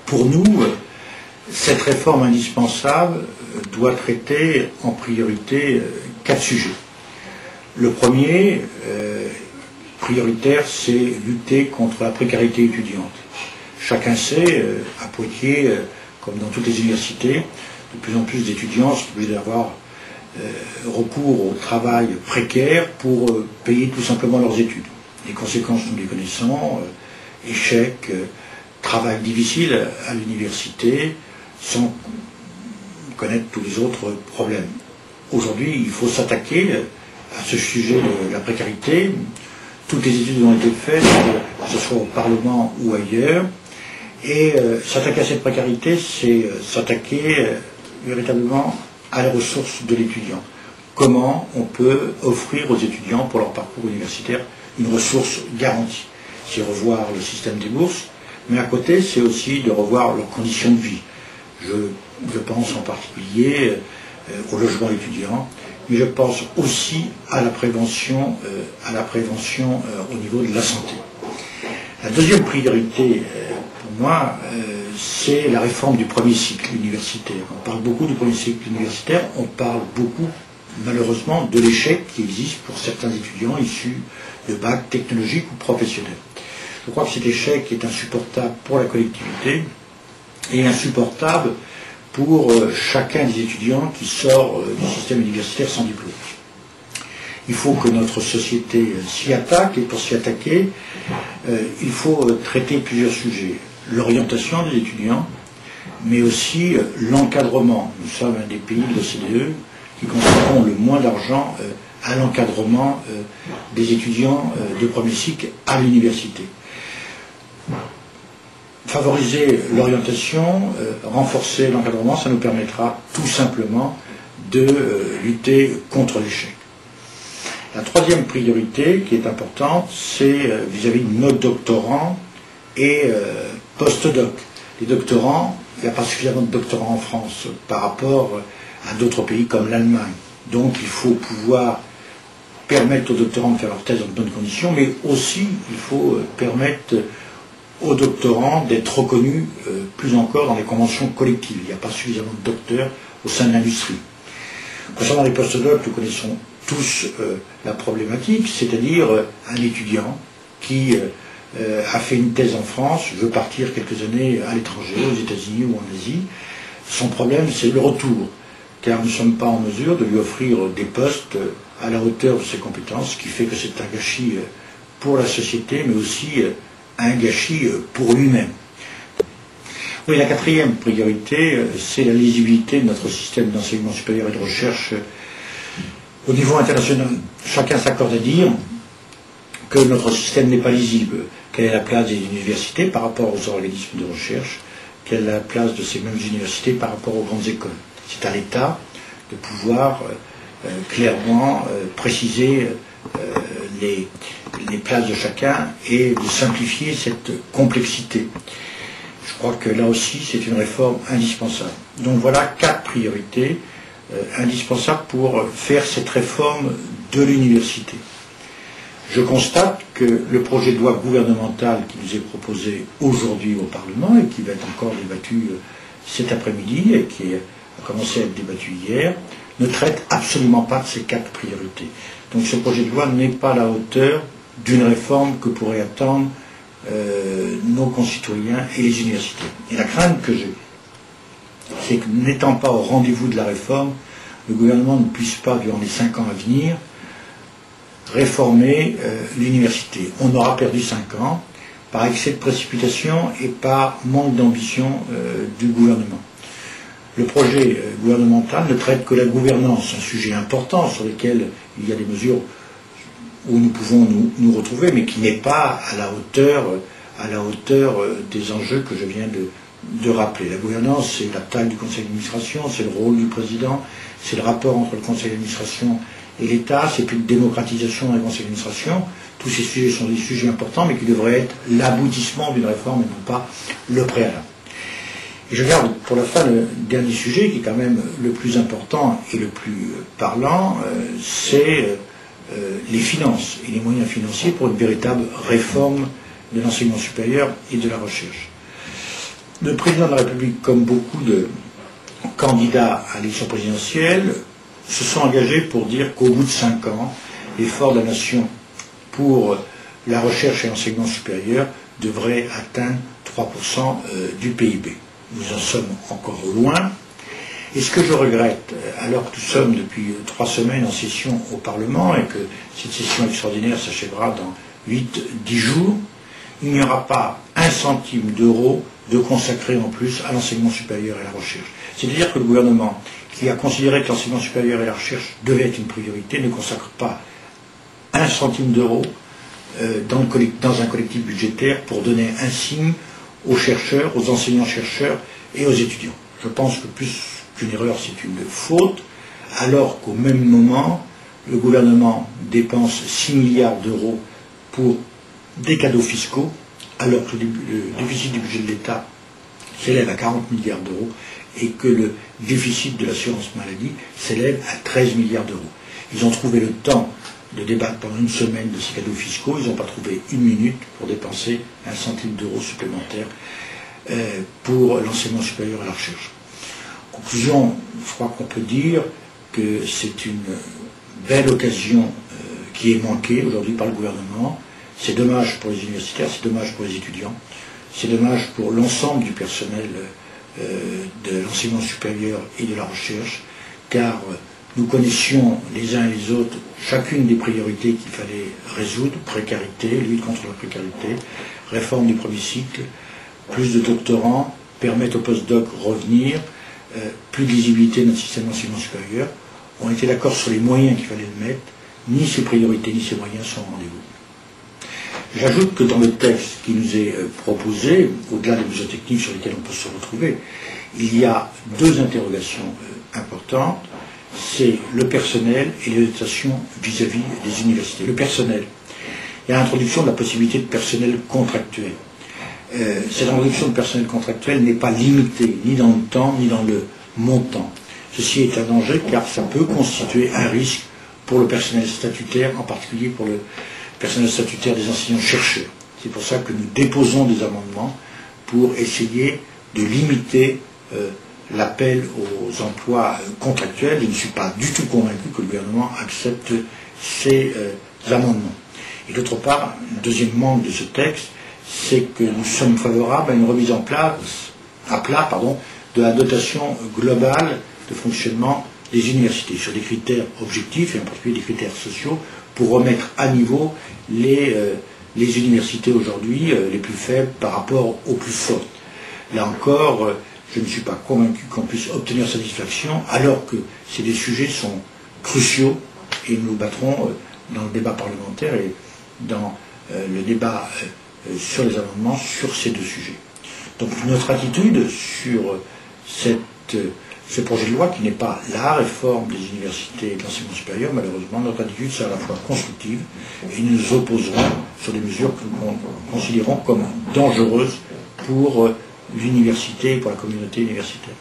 Pour nous, cette réforme indispensable doit traiter en priorité 4 sujets. Le premier, prioritaire, c'est lutter contre la précarité étudiante. Chacun sait, à Poitiers, comme dans toutes les universités, de plus en plus d'étudiants sont obligés d'avoir recours au travail précaire pour payer tout simplement leurs études. Les conséquences, nous les connaissons, échecs, travail difficile à l'université, sans connaître tous les autres problèmes. Aujourd'hui, il faut s'attaquer à ce sujet de la précarité. Toutes les études ont été faites, que ce soit au Parlement ou ailleurs. Et s'attaquer à cette précarité, c'est s'attaquer véritablement à la ressource de l'étudiant. Comment on peut offrir aux étudiants, pour leur parcours universitaire, une ressource garantie. C'est revoir le système des bourses, mais à côté, c'est aussi de revoir leurs conditions de vie. Je pense en particulier au logement étudiant, mais je pense aussi à la prévention, au niveau de la santé. La deuxième priorité, pour moi, c'est la réforme du premier cycle universitaire. On parle beaucoup du premier cycle universitaire, on parle beaucoup, malheureusement, de l'échec qui existe pour certains étudiants issus de bacs technologiques ou professionnels. Je crois que cet échec est insupportable pour la collectivité et insupportable pour chacun des étudiants qui sort du système universitaire sans diplôme. Il faut que notre société s'y attaque, et pour s'y attaquer, il faut traiter plusieurs sujets. L'orientation des étudiants, mais aussi l'encadrement. Nous sommes un des pays de l'OCDE qui consacrons le moins d'argent à l'encadrement des étudiants de premier cycle à l'université. Favoriser l'orientation, renforcer l'encadrement, ça nous permettra tout simplement de lutter contre l'échec. La troisième priorité qui est importante, c'est vis-à-vis de nos doctorants et post-doc. Les doctorants, il n'y a pas suffisamment de doctorants en France par rapport à d'autres pays comme l'Allemagne. Donc il faut pouvoir permettre aux doctorants de faire leur thèse dans de bonnes conditions, mais aussi il faut permettre aux doctorants d'être reconnus plus encore dans les conventions collectives. Il n'y a pas suffisamment de docteurs au sein de l'industrie. Concernant les post-docs, nous connaissons tous la problématique, c'est-à-dire un étudiant qui a fait une thèse en France, veut partir quelques années à l'étranger, aux États-Unis ou en Asie. Son problème, c'est le retour, car nous ne sommes pas en mesure de lui offrir des postes à la hauteur de ses compétences, ce qui fait que c'est un gâchis pour la société, mais aussi un gâchis pour lui-même. Oui, la quatrième priorité, c'est la lisibilité de notre système d'enseignement supérieur et de recherche au niveau international. Chacun s'accorde à dire que notre système n'est pas lisible. Quelle est la place des universités par rapport aux organismes de recherche? Quelle est la place de ces mêmes universités par rapport aux grandes écoles? C'est à l'État de pouvoir clairement préciser les places de chacun et de simplifier cette complexité. Je crois que là aussi, c'est une réforme indispensable. Donc voilà 4 priorités indispensables pour faire cette réforme de l'université. Je constate que le projet de loi gouvernemental qui nous est proposé aujourd'hui au Parlement et qui va être encore débattu cet après-midi et qui a commencé à être débattu hier, ne traite absolument pas de ces 4 priorités. Donc ce projet de loi n'est pas à la hauteur d'une réforme que pourraient attendre nos concitoyens et les universités. Et la crainte que j'ai, c'est que n'étant pas au rendez-vous de la réforme, le gouvernement ne puisse pas, durant les 5 ans à venir, réformer l'université. On aura perdu 5 ans par excès de précipitation et par manque d'ambition du gouvernement. Le projet gouvernemental ne traite que la gouvernance, un sujet important sur lequel il y a des mesures où nous pouvons nous retrouver, mais qui n'est pas à la hauteur des enjeux que je viens de rappeler. La gouvernance, c'est la taille du conseil d'administration, c'est le rôle du président, c'est le rapport entre le conseil d'administration et l'État, c'est plus de démocratisation dans le conseil d'administration. Tous ces sujets sont des sujets importants, mais qui devraient être l'aboutissement d'une réforme et non pas le préalable. Et je garde pour la fin le dernier sujet, qui est quand même le plus important et le plus parlant, c'est les finances et les moyens financiers pour une véritable réforme de l'enseignement supérieur et de la recherche. Le président de la République, comme beaucoup de candidats à l'élection présidentielle, se sont engagés pour dire qu'au bout de 5 ans, l'effort de la nation pour la recherche et l'enseignement supérieur devrait atteindre 3% du PIB. Nous en sommes encore loin. Et ce que je regrette, alors que nous sommes depuis 3 semaines en session au Parlement et que cette session extraordinaire s'achèvera dans 8-10 jours, il n'y aura pas 1 centime d'euro de consacré en plus à l'enseignement supérieur et à la recherche. C'est-à-dire que le gouvernement, qui a considéré que l'enseignement supérieur et la recherche devaient être une priorité, ne consacre pas 1 centime d'euro dans un collectif budgétaire pour donner un signe aux chercheurs, aux enseignants-chercheurs et aux étudiants. Je pense que plus qu'une erreur, c'est une faute, alors qu'au même moment, le gouvernement dépense 6 milliards d'euros pour des cadeaux fiscaux, alors que le déficit du budget de l'État s'élève à 40 milliards d'euros et que le déficit de l'assurance maladie s'élève à 13 milliards d'euros. Ils ont trouvé le temps de débattre pendant une semaine de ces cadeaux fiscaux, ils n'ont pas trouvé une minute pour dépenser 1 centime d'euro supplémentaire pour l'enseignement supérieur et la recherche. En conclusion, je crois qu'on peut dire que c'est une belle occasion qui est manquée aujourd'hui par le gouvernement. C'est dommage pour les universitaires, c'est dommage pour les étudiants, c'est dommage pour l'ensemble du personnel de l'enseignement supérieur et de la recherche, car nous connaissions les uns et les autres chacune des priorités qu'il fallait résoudre: précarité, lutte contre la précarité, réforme du premier cycle, plus de doctorants, permettre aux post-doc revenir, plus de lisibilité de notre système d'enseignement supérieur. On était d'accord sur les moyens qu'il fallait mettre, ni ces priorités ni ces moyens sont au rendez-vous. J'ajoute que dans le texte qui nous est proposé, au-delà des mesures techniques sur lesquelles on peut se retrouver, il y a 2 interrogations importantes. C'est le personnel et les dotations vis-à-vis des universités. Le personnel. Il y a l'introduction de la possibilité de personnel contractuel. Cette introduction de personnel contractuel n'est pas limitée ni dans le temps ni dans le montant. Ceci est un danger car ça peut constituer un risque pour le personnel statutaire, en particulier pour le personnel statutaire des enseignants-chercheurs. C'est pour ça que nous déposons des amendements pour essayer de limiter l'appel aux emplois contractuels. Je ne suis pas du tout convaincu que le gouvernement accepte ces amendements. Et d'autre part, le deuxième manque de ce texte, c'est que nous sommes favorables à une remise à plat de la dotation globale de fonctionnement des universités, sur des critères objectifs, et en particulier des critères sociaux, pour remettre à niveau les universités aujourd'hui les plus faibles par rapport aux plus fortes. Là encore, je ne suis pas convaincu qu'on puisse obtenir satisfaction, alors que ces deux sujets sont cruciaux, et nous battrons dans le débat parlementaire et dans le débat sur les amendements sur ces 2 sujets. Donc notre attitude sur ce projet de loi, qui n'est pas la réforme des universités et de l'enseignement supérieur, malheureusement, notre attitude c'est à la fois constructive, et nous nous opposerons sur des mesures que nous considérons comme dangereuses pour l'université et pour la communauté universitaire.